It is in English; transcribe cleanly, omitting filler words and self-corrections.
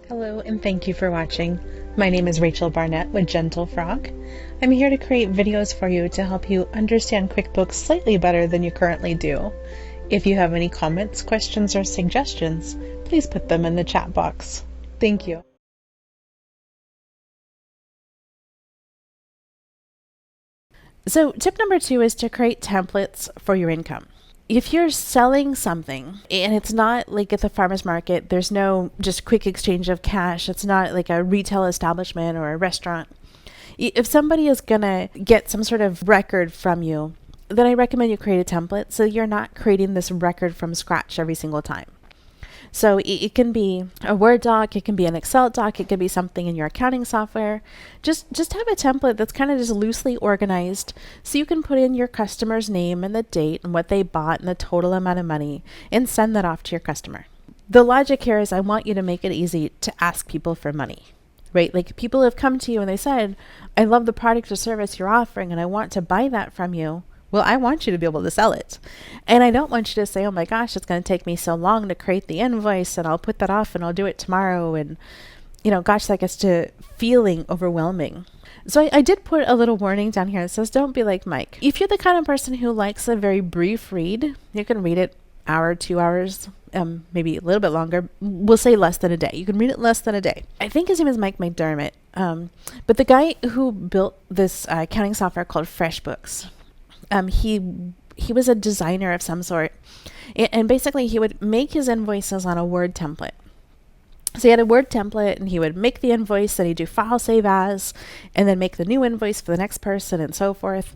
Hello and thank you for watching. My name is Rachel Barnett with Gentle Frog. I'm here to create videos for you to help you understand QuickBooks slightly better than you currently do. If you have any comments, questions, or suggestions, please put them in the chat box. Thank you. So tip number 2 is to create templates for your income. If you're selling something and it's not like at the farmer's market, there's no just quick exchange of cash. It's not like a retail establishment or a restaurant. If somebody is going to get some sort of record from you, then I recommend you create a template so you're not creating this record from scratch every single time. So it can be a Word doc, it can be an Excel doc, it can be something in your accounting software. Just have a template that's kind of just loosely organized so you can put in your customer's name and the date and what they bought and the total amount of money and send that off to your customer. The logic here is I want you to make it easy to ask people for money, right? Like people have come to you and they said, I love the product or service you're offering and I want to buy that from you. Well, I want you to be able to sell it. And I don't want you to say, oh my gosh, it's going to take me so long to create the invoice and I'll put that off and I'll do it tomorrow. And, gosh, that gets to feeling overwhelming. So I did put a little warning down here that says, don't be like Mike. If you're the kind of person who likes a very brief read, you can read it hour, 2 hours, maybe a little bit longer. We'll say less than a day. You can read it less than a day. I think his name is Mike McDermott. But the guy who built this accounting software called FreshBooks, he was a designer of some sort, and basically he would make his invoices on a Word template. So he had a Word template and he would make the invoice, then he'd do file save as, and then make the new invoice for the next person and so forth.